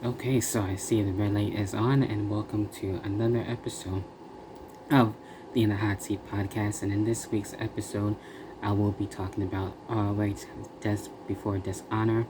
Okay, so I see the red light is on, and welcome to another episode of the In the Hot Seat podcast. And in this week's episode, I will be talking about ROH Death Before Dishonor,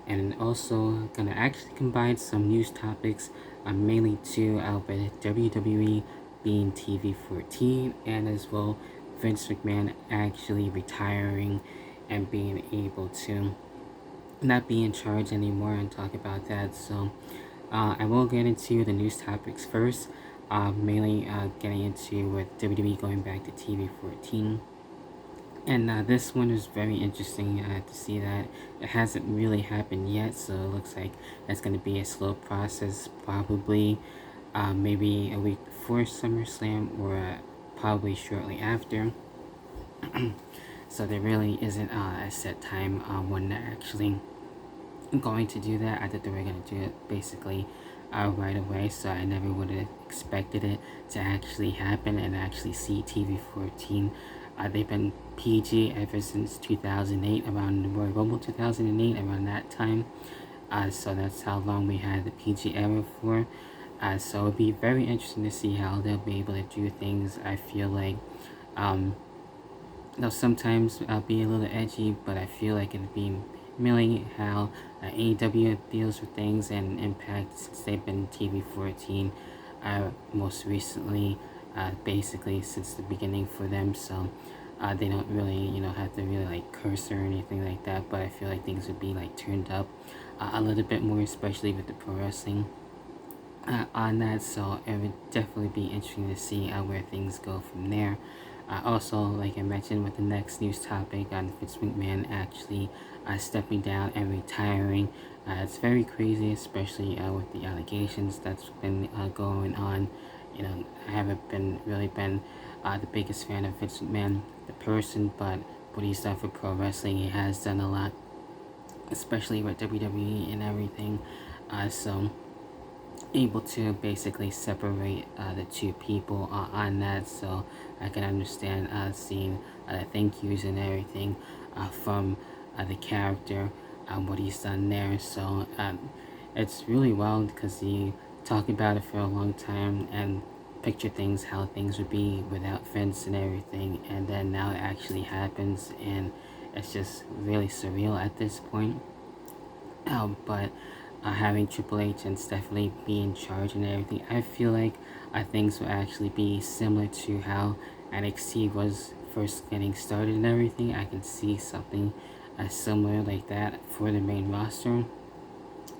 and also gonna actually combine some news topics, mainly to with WWE being TV-14, and as well Vince McMahon actually retiring and being able to not be in charge anymore, and talk about that. So I will get into the news topics first, mainly getting into with WWE going back to TV-14. And this one is very interesting to see that it hasn't really happened yet, so it looks like it's going to be a slow process, probably maybe a week before SummerSlam or probably shortly after. So there really isn't a set time when they're actually going to do that. I thought they were going to do it basically right away, so I never would have expected it to actually happen and actually see TV-14. They've been PG ever since 2008, around the Royal Rumble 2008, around that time. So that's how long we had the PG era for. So it'll be very interesting to see how they'll be able to do things. I feel like they'll sometimes be a little edgy, but I feel like it'll be mainly how AEW deals with things and Impact, since they've been TV-14 most recently, basically since the beginning for them. So they don't really, have to really like curse or anything like that. But I feel like things would be like turned up a little bit more, especially with the pro wrestling on that. So it would definitely be interesting to see where things go from there. Also, like I mentioned with the next news topic on Vince McMahon actually stepping down and retiring. It's very crazy, especially with the allegations that's been going on. I haven't been the biggest fan of Vince McMahon, the person, but what he's done for pro wrestling, he has done a lot, especially with WWE and everything. So able to basically separate the two people on that, so I can understand seeing the thank yous and everything from the character, what he's done there. So it's really wild because he talked about it for a long time and picture things, how things would be without Vince and everything, and then now it actually happens, and it's just really surreal at this point. But having Triple H and Stephanie be in charge and everything, I feel like things will actually be similar to how NXT was first getting started and everything. I can see something similar like that for the main roster,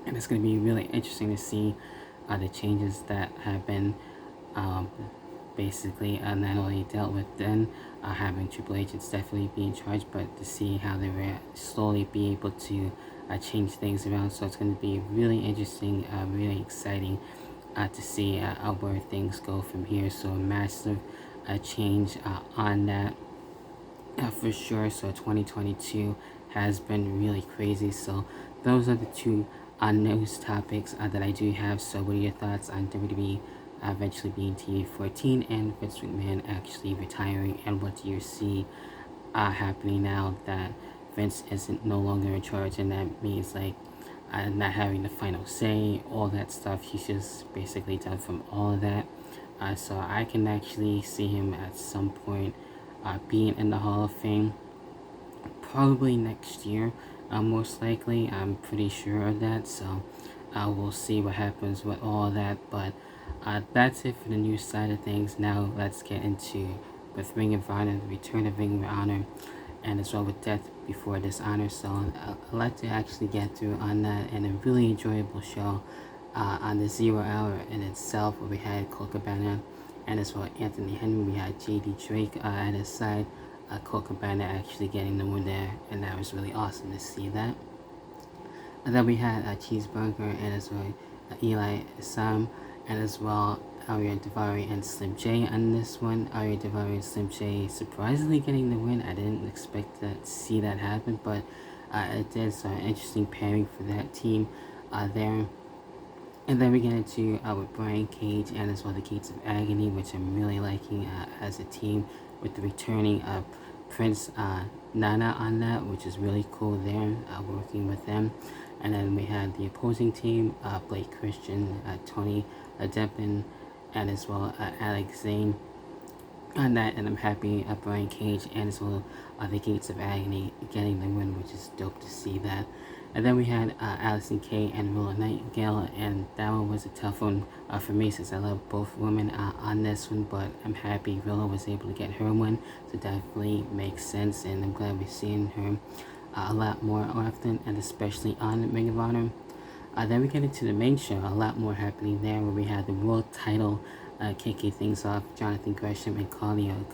and it's going to be really interesting to see the changes that have been basically not only dealt with then, having Triple H and Stephanie be in charge, but to see how they will slowly be able to change things around. So it's going to be really interesting, really exciting to see where things go from here. So a massive change on that for sure. So 2022 has been really crazy. So those are the two news topics that I do have. So what are your thoughts on WWE eventually being TV-14 and Vince McMahon actually retiring, and what do you see happening now that Vince isn't no longer in charge, and that means like not having the final say, all that stuff? He's just basically done from all of that. So I can actually see him at some point being in the Hall of Fame, probably next year, most likely. I'm pretty sure of that. So we'll see what happens with all of that. But that's it for the news side of things. Now let's get into with Ring of Honor, the return of Ring of Honor, and as well with Death Before Dishonor. So I'd like to actually get through on that, and a really enjoyable show on the 0 hour in itself, where we had Colt Cabana and as well Anthony Henry. We had JD Drake at his side, Colt Cabana actually getting the win there, and that was really awesome to see that. And then we had Cheeseburger and as well Eli Sam, and as well Ariya Daivari and Slim J on this one. Ariya Daivari and Slim J surprisingly getting the win. I didn't expect to see that happen, but it did. So an interesting pairing for that team there. And then we get into with Brian Cage and as well the Gates of Agony, which I'm really liking as a team, with the returning of Prince Nana on that, which is really cool there, working with them. And then we had the opposing team, Blake Christian, Tony Deppen, and as well Alex Zane on that. And I'm happy Brian Cage and as well the Gates of Agony getting the win, which is dope to see that. And then we had Allison Kay and Willow Nightingale, and that one was a tough one for me since I love both women on this one, but I'm happy Willow was able to get her win, so definitely makes sense, and I'm glad we're seeing her a lot more often, and especially on Ring of Honor. Then we get into the main show, a lot more happening there, where we had the world title kicking things off, Jonathan Gresham and Claudio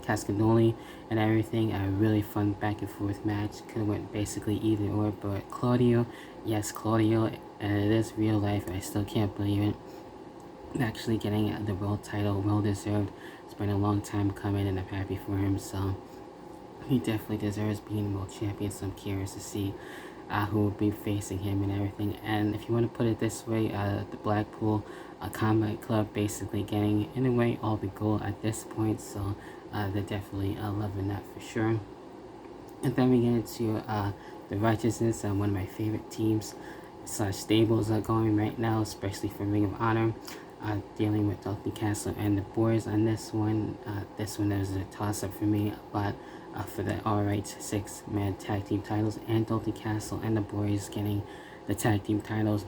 Cascadoli and everything. A really fun back and forth match. Could have went basically either or, but Claudio, yes, Claudio, and it is real life. I still can't believe it. Actually getting the world title, well deserved. It's been a long time coming, and I'm happy for him. So he definitely deserves being world champion. So I'm curious to see who will be facing him and everything. And if you want to put it this way, the Blackpool Combat Club basically getting in a way all the gold at this point. So they're definitely loving that for sure. And then we get into the Righteousness, one of my favorite teams / stables are going right now, especially for Ring of Honor. Dealing with Dalton Castle and the boys on this one. This one was a toss-up for me, but for the ROH 6-man tag team titles, and Dalton Castle and the boys getting the tag team titles,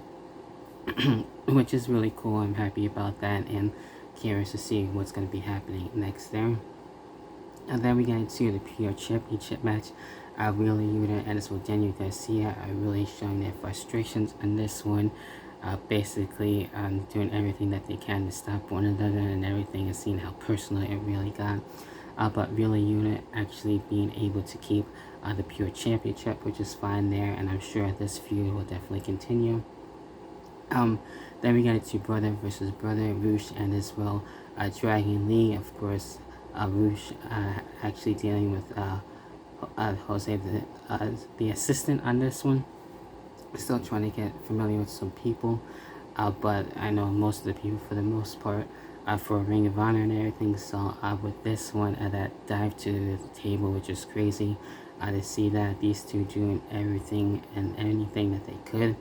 which is really cool. I'm happy about that, and curious to see what's going to be happening next there. And then we get into the Pure Championship match. Wheeler Yuta and as well Daniel Garcia are really showing their frustrations on this one. Basically doing everything that they can to stop one another and everything, and seeing how personal it really got. But Wheeler Yuta actually being able to keep the Pure Championship, which is fine there, and I'm sure this feud will definitely continue. Then we get into brother versus brother, Roosh and as well Dragon Lee. Of course, Roosh actually dealing with Jose, the assistant on this one. Still trying to get familiar with some people, but I know most of the people for the most part for Ring of Honor and everything. So with this one, that dive to the table, which is crazy to see that these two doing everything and anything that they could.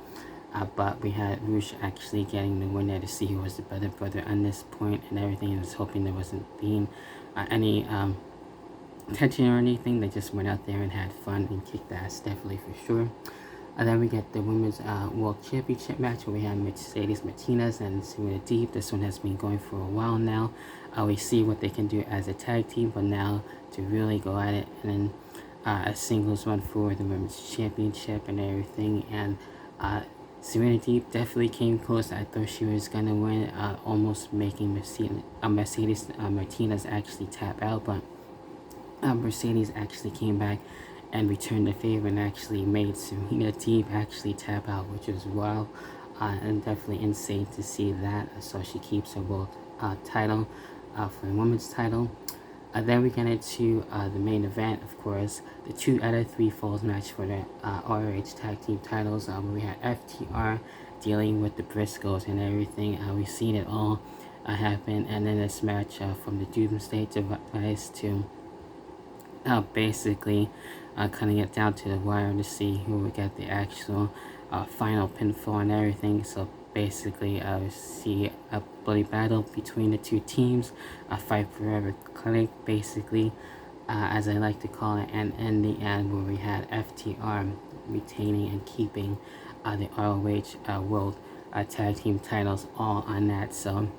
But we had Roosh actually getting the win there to see who was the better brother on this point and everything. And I was hoping there wasn't being any tension or anything. They just went out there and had fun and kicked ass, definitely for sure. And then we get the Women's World Championship match where we have Mercedes Martinez and Serena Deeb. This one has been going for a while now. We see what they can do as a tag team, but now to really go at it, and then a singles run for the Women's Championship and everything. And Serena Deeb definitely came close. I thought she was going to win, almost making Mercedes Martinez actually tap out, but Mercedes actually came back and returned the favor and actually made Serena Deeb actually tap out, which is wild and definitely insane to see that. So she keeps her world title for the women's title. Then we get into the main event, of course, the 2 out of 3 falls match for the ROH tag team titles. Where we had FTR dealing with the Briscoes and everything. We've seen it all happen, and then this match from the Doomsday Device to basically cutting it down to the wire to see who would get the actual final pinfall and everything. So basically we see a bloody battle between the two teams, a fight forever clinic basically, as I like to call it, and in the end where we had FTR retaining and keeping the ROH World Tag Team titles all on that. So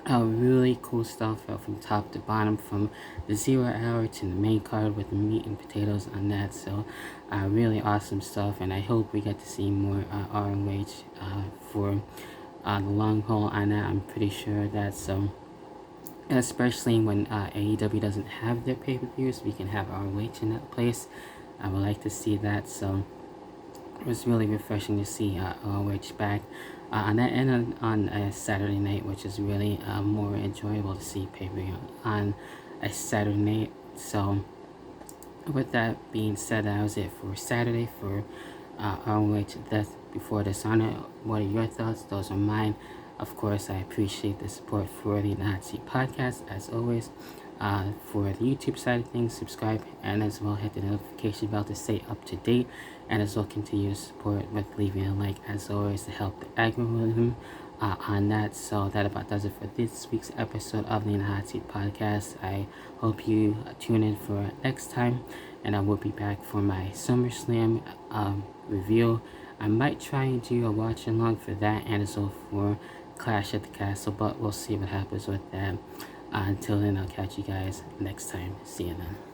really cool stuff from top to bottom, from the 0 hour to the main card with the meat and potatoes on that. So really awesome stuff, and I hope we get to see more ROH for the long haul on that. I'm pretty sure that, so especially when AEW doesn't have their pay-per-views, we can have ROH in that place. I would like to see that. So it was really refreshing to see ROH back on that end on a Saturday night, which is really more enjoyable to see pay-per-view on a Saturday night. So with that being said, that was it for Saturday for ROH Death Before Dishonor. What are your thoughts? Those are mine. Of course, I appreciate the support for the Nazi podcast, as always. For the YouTube side of things, subscribe, and as well hit the notification bell to stay up to date, and as well continue to support with leaving a like as always to help the algorithm on that. So that about does it for this week's episode of the Hot Seat Podcast. I hope you tune in for next time, and I will be back for my SummerSlam review. I might try and do a watch along for that, and as well for Clash at the Castle, but we'll see what happens with that. Until then, I'll catch you guys next time. See you then.